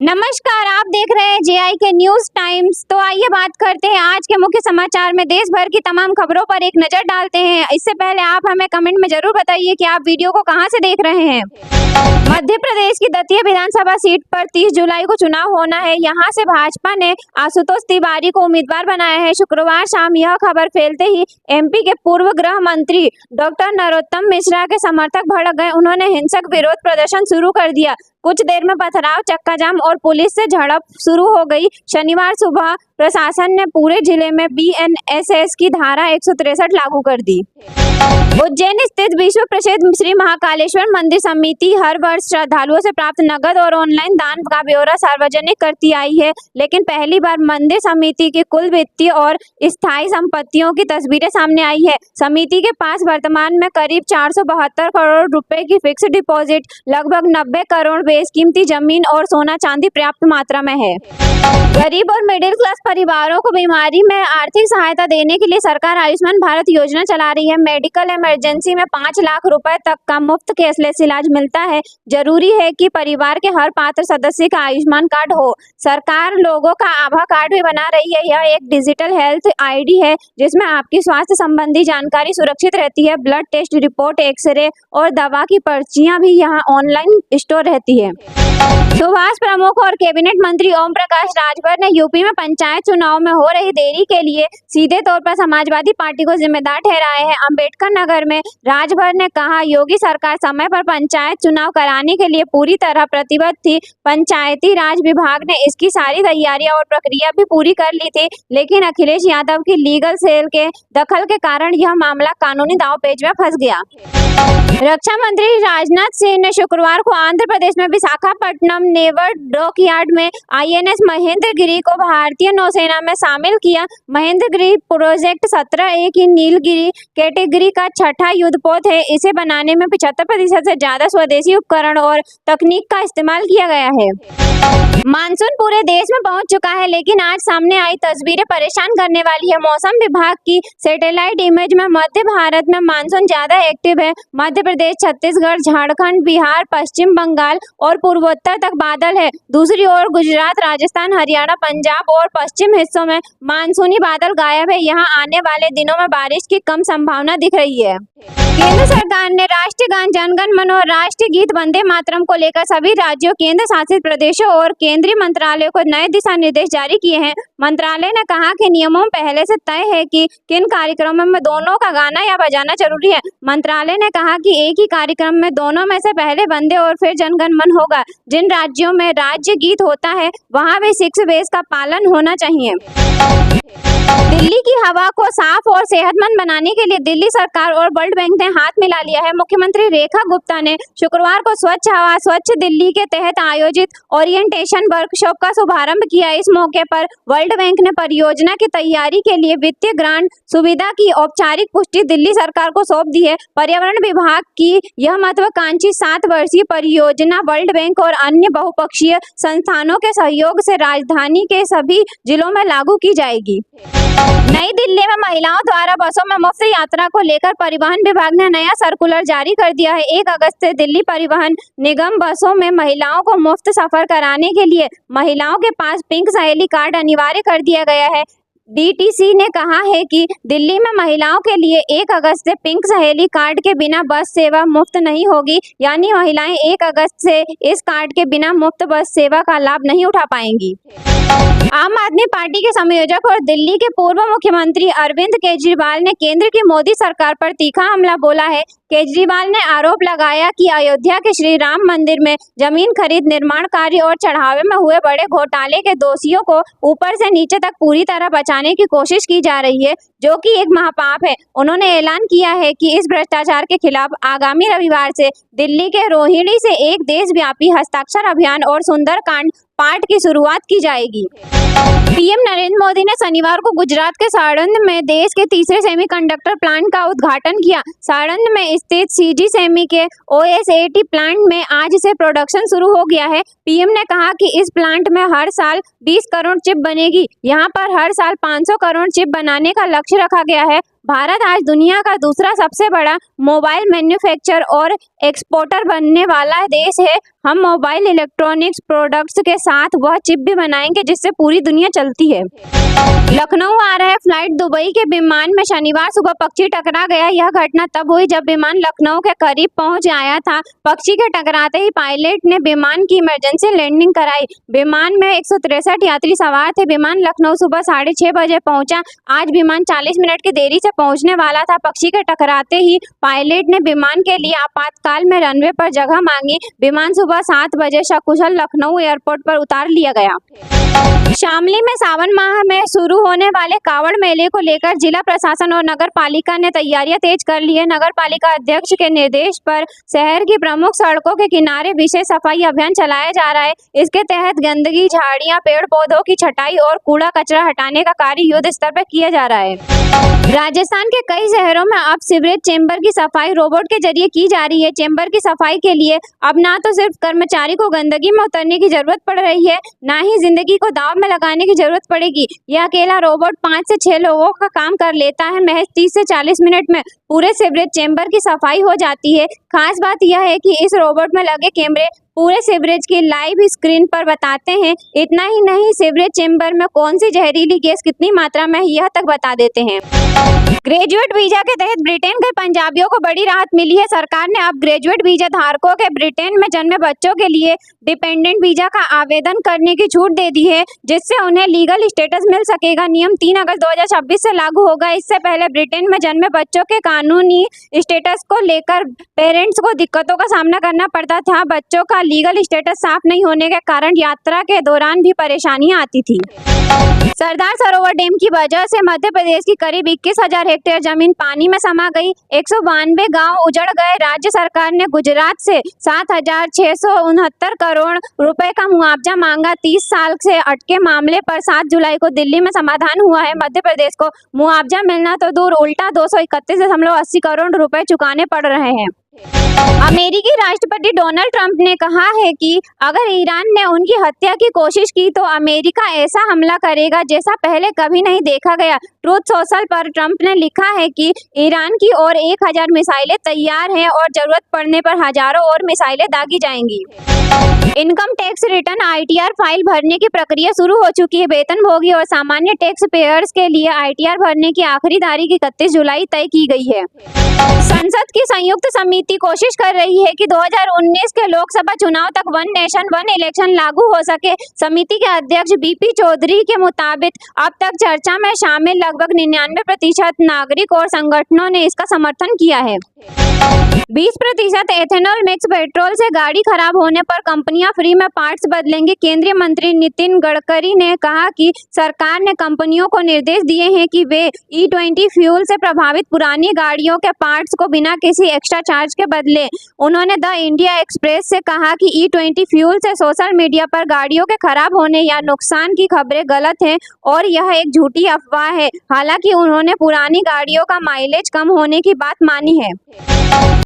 नमस्कार, आप देख रहे हैं जेआई के न्यूज टाइम्स। तो आइए बात करते हैं आज के मुख्य समाचार में। देश भर की तमाम खबरों पर एक नजर डालते हैं। इससे पहले आप हमें कमेंट में जरूर बताइए कि आप वीडियो को कहां से देख रहे हैं। मध्य प्रदेश की दतिया विधानसभा सीट पर 30 जुलाई को चुनाव होना है। यहां से भाजपा ने आशुतोष तिवारी को उम्मीदवार बनाया है। शुक्रवार शाम यह खबर फैलते ही एमपी के पूर्व गृह मंत्री डॉक्टर नरोत्तम मिश्रा के समर्थक भड़क गए। उन्होंने हिंसक विरोध प्रदर्शन शुरू कर दिया। कुछ देर में पथराव, चक्काजाम और पुलिस से झड़प शुरू हो गई। शनिवार सुबह प्रशासन ने पूरे जिले में बीएनएसएस की धारा 163 लागू कर दी। उज्जैन स्थित विश्व प्रसिद्ध श्री महाकालेश्वर मंदिर समिति हर वर्ष श्रद्धालुओं से प्राप्त नगद और ऑनलाइन दान का ब्यौरा सार्वजनिक करती आई है, लेकिन पहली बार मंदिर समिति की कुल वित्तीय और स्थायी संपत्तियों की तस्वीरें सामने आई है। समिति के पास वर्तमान में करीब 472 करोड़ रुपए की फिक्स डिपॉजिट, लगभग 90 करोड़ बेशकीमती जमीन और सोना चांदी पर्याप्त मात्रा में है। गरीब और मिडिल क्लास परिवारों को बीमारी में आर्थिक सहायता देने के लिए सरकार आयुष्मान भारत योजना चला रही है। मेडिकल इमरजेंसी में 5 लाख रुपए तक का मुफ्त कैशलेस इलाज मिलता है। जरूरी है कि परिवार के हर पात्र सदस्य का आयुष्मान कार्ड हो। सरकार लोगों का आभा कार्ड भी बना रही है। यह एक डिजिटल हेल्थ आईडी है जिसमें आपकी स्वास्थ्य संबंधी जानकारी सुरक्षित रहती है। ब्लड टेस्ट रिपोर्ट, एक्सरे और दवा की पर्चियां भी यहाँ ऑनलाइन स्टोर रहती है। सुभाष प्रमुख और कैबिनेट मंत्री ओम प्रकाश राजभर ने यूपी में पंचायत चुनाव में हो रही देरी के लिए सीधे तौर पर समाजवादी पार्टी को जिम्मेदार ठहराया है। अंबेडकर नगर में राजभर ने कहा, योगी सरकार समय पर पंचायत चुनाव कराने के लिए पूरी तरह प्रतिबद्ध थी। पंचायती राज विभाग ने इसकी सारी तैयारियां और प्रक्रिया भी पूरी कर ली थी, लेकिन अखिलेश यादव की लीगल सेल के दखल के कारण यह मामला कानूनी दांवपेच में फंस गया। रक्षा मंत्री राजनाथ सिंह ने शुक्रवार को आंध्र प्रदेश में विशाखापट्टनम नेवल डॉकयार्ड में आईएनएस महेंद्रगिरी को भारतीय नौसेना में शामिल किया। महेंद्रगिरी प्रोजेक्ट 17A की नीलगिरी कैटेगरी का छठा युद्धपोत है। इसे बनाने में 75% से ज्यादा स्वदेशी उपकरण और तकनीक का इस्तेमाल किया गया है। मानसून पूरे देश में पहुंच चुका है, लेकिन आज सामने आई तस्वीरें परेशान करने वाली है। मौसम विभाग की सैटेलाइट इमेज में मध्य भारत में मानसून ज्यादा एक्टिव है। मध्य प्रदेश, छत्तीसगढ़, झारखंड, बिहार, पश्चिम बंगाल और पूर्वोत्तर तक बादल है। दूसरी ओर गुजरात, राजस्थान, हरियाणा, पंजाब और पश्चिम हिस्सों में मानसूनी बादल गायब है। यहाँ आने वाले दिनों में बारिश की कम संभावना दिख रही है। केंद्र सरकार ने राष्ट्रीय गान जन गण मन और राष्ट्रीय गीत वंदे मातरम को लेकर सभी राज्यों, केंद्र शासित प्रदेशों और केंद्रीय मंत्रालयों को नए दिशा निर्देश जारी किए हैं। मंत्रालय ने कहा कि नियमों में पहले से तय है कि किन कार्यक्रमों में दोनों का गाना या बजाना जरूरी है। मंत्रालय ने कहा कि एक ही कार्यक्रम में दोनों में से पहले वंदे और फिर जनगण मन होगा। जिन राज्यों में राज्य गीत होता है वहां भी 6 बेस का पालन होना चाहिए। दिल्ली की हवा को साफ और सेहतमंद बनाने के लिए दिल्ली सरकार और वर्ल्ड बैंक ने हाथ मिला लिया है। मुख्यमंत्री रेखा गुप्ता ने शुक्रवार को स्वच्छ हवा स्वच्छ दिल्ली के तहत आयोजित ओरिएंटेशन वर्कशॉप का शुभारंभ किया। इस मौके पर वर्ल्ड बैंक ने परियोजना की तैयारी के लिए वित्तीय ग्रांट सुविधा की औपचारिक पुष्टि दिल्ली सरकार को सौंप दी है। पर्यावरण विभाग की यह महत्वाकांक्षी 7 वर्षीय परियोजना वर्ल्ड बैंक और अन्य बहुपक्षीय संस्थानों के सहयोग से राजधानी के सभी जिलों में लागू की जाएगी। नई दिल्ली में महिलाओं द्वारा बसों में मुफ्त यात्रा को लेकर परिवहन विभाग ने नया सर्कुलर जारी कर दिया है। 1 अगस्त से दिल्ली परिवहन निगम बसों में महिलाओं को मुफ्त सफर कराने के लिए महिलाओं के पास पिंक सहेली कार्ड अनिवार्य कर दिया गया है। डीटीसी ने कहा है कि दिल्ली में महिलाओं के लिए 1 अगस्त से पिंक सहेली कार्ड के बिना बस सेवा मुफ्त नहीं होगी, यानी महिलाएं 1 अगस्त से इस कार्ड के बिना मुफ्त बस सेवा का लाभ नहीं उठा पाएंगी। आम आदमी पार्टी के संयोजक और दिल्ली के पूर्व मुख्यमंत्री अरविंद केजरीवाल ने केंद्र की मोदी सरकार पर तीखा हमला बोला है। केजरीवाल ने आरोप लगाया कि अयोध्या के श्री राम मंदिर में जमीन खरीद, निर्माण कार्य और चढ़ावे में हुए बड़े घोटाले के दोषियों को ऊपर से नीचे तक पूरी तरह बचाने की कोशिश की जा रही है, जो कि एक महापाप है। उन्होंने ऐलान किया है कि इस भ्रष्टाचार के खिलाफ आगामी रविवार से दिल्ली के रोहिणी से एक देशव्यापी हस्ताक्षर अभियान और सुंदरकांड पाठ की शुरुआत की जाएगी। पीएम नरेंद्र मोदी ने शनिवार को गुजरात के साणंद में देश के तीसरे सेमीकंडक्टर प्लांट का उद्घाटन किया। साणंद में स्थित सीजी सेमी के OSAT प्लांट में आज से प्रोडक्शन शुरू हो गया है। पीएम ने कहा कि इस प्लांट में हर साल 20 करोड़ चिप बनेगी। यहां पर हर साल 500 करोड़ चिप बनाने का लक्ष्य रखा गया है। भारत आज दुनिया का दूसरा सबसे बड़ा मोबाइल मैन्युफैक्चरर और एक्सपोर्टर बनने वाला देश है। हम मोबाइल इलेक्ट्रॉनिक्स प्रोडक्ट्स के साथ वह चिप भी बनाएंगे जिससे पूरी दुनिया चलती है। लखनऊ आ रहे फ्लाइट दुबई के विमान में शनिवार सुबह पक्षी टकरा गया। यह घटना तब हुई जब विमान लखनऊ के करीब पहुंच आया था। पक्षी के टकराते ही पायलट ने विमान की इमरजेंसी लैंडिंग कराई। विमान में 163 यात्री सवार थे। विमान लखनऊ सुबह 6:30 बजे पहुंचा। आज विमान 40 मिनट की देरी से पहुंचने वाला था। पक्षी के टकराते ही पायलट ने विमान के लिए आपातकाल में रनवे पर जगह मांगी। विमान सुबह 7 बजे सकुशल लखनऊ एयरपोर्ट पर उतार लिया गया। शामली में सावन माह में शुरू होने वाले कावड़ मेले को लेकर जिला प्रशासन और नगर पालिका ने तैयारियां तेज कर ली है। नगर पालिका अध्यक्ष के निर्देश पर शहर की प्रमुख सड़कों के किनारे विशेष सफाई अभियान चलाया जा रहा है। इसके तहत गंदगी, झाड़ियां, पेड़ पौधों की छटाई और कूड़ा कचरा हटाने का कार्य युद्ध स्तर पर किया जा रहा है। राजस्थान के कई शहरों में अब सीवरेज चेंबर की सफाई रोबोट के जरिए की जा रही है। चेंबर की सफाई के लिए अब ना तो सिर्फ कर्मचारी को गंदगी में उतरने की जरूरत पड़ रही है, ना ही जिंदगी को दांव में लगाने की जरूरत पड़ेगी। यह अकेला रोबोट 5 से 6 लोगों का काम कर लेता है। महज 30 से 40 मिनट में पूरे सीवरेज चेंबर की सफाई हो जाती है। खास बात यह है कि इस रोबोट में लगे कैमरे पूरे सीवरेज की लाइव स्क्रीन पर बताते हैं। इतना ही नहीं, सीवरेज चेंबर में कौन सी जहरीली गैस कितनी मात्रा में है यह तक बता देते हैं। ग्रेजुएट वीजा के तहत ब्रिटेन के पंजाबियों को बड़ी राहत मिली है। सरकार ने अब ग्रेजुएट वीजा धारकों के ब्रिटेन में जन्मे बच्चों के लिए डिपेंडेंट वीजा का आवेदन करने की छूट दे दी है, जिससे उन्हें लीगल स्टेटस मिल सकेगा। नियम 3 अगस्त 2026 से लागू होगा। इससे पहले ब्रिटेन में जन्मे बच्चों के कानूनी स्टेटस को लेकर पेरेंट्स को दिक्कतों का सामना करना पड़ता था। बच्चों का लीगल स्टेटस साफ नहीं होने के कारण यात्रा के दौरान भी परेशानियां आती थी। सरदार सरोवर डैम की वजह से मध्य प्रदेश की करीब 21,000 हेक्टेयर जमीन पानी में समा गई। 192 गांव उजड़ गए। राज्य सरकार ने गुजरात से 7,669 करोड़ रुपए का मुआवजा मांगा। 30 साल से अटके मामले पर 7 जुलाई को दिल्ली में समाधान हुआ है। मध्य प्रदेश को मुआवजा मिलना तो दूर, उल्टा 231.80 करोड़ रुपए चुकाने पड़ रहे हैं। अमेरिकी राष्ट्रपति डोनाल्ड ट्रंप ने कहा है कि अगर ईरान ने उनकी हत्या की कोशिश की तो अमेरिका ऐसा हमला करेगा जैसा पहले कभी नहीं देखा गया। ट्रूथ सोशल पर ट्रंप ने लिखा है कि ईरान की ओर 1000 मिसाइलें तैयार हैं और जरूरत पड़ने पर हजारों और मिसाइलें दागी जाएंगी। Income tax return ITR file भरने की प्रक्रिया शुरू हो चुकी है। वेतनभोगी और सामान्य टैक्स पेयर्स के लिए ITR भरने की आखिरी तारीख 31 जुलाई तय की गई है। संसद की संयुक्त समिति कोशिश कर रही है कि 2019 के लोकसभा चुनाव तक वन नेशन वन इलेक्शन लागू हो सके। समिति के अध्यक्ष BP चौधरी के मुताबिक अब तक चर्चा में शामिल लगभग 99% नागरिक और संगठनों ने इसका समर्थन किया है। 20% एथेनॉल मिक्स पेट्रोल से गाड़ी खराब होने पर कंपनियां फ्री में पार्ट्स बदलेंगी। केंद्रीय मंत्री नितिन गडकरी ने कहा कि सरकार ने कंपनियों को निर्देश दिए हैं कि वे E20 फ्यूल से प्रभावित पुरानी गाड़ियों के पार्ट्स को बिना किसी एक्स्ट्रा चार्ज के बदले। उन्होंने द इंडिया एक्सप्रेस से कहा कि E20 फ्यूल से सोशल मीडिया पर गाड़ियों के खराब होने या नुकसान की खबरें गलत हैं और यह एक झूठी अफवाह है। हालांकि उन्होंने पुरानी गाड़ियों का माइलेज कम होने की बात मानी है।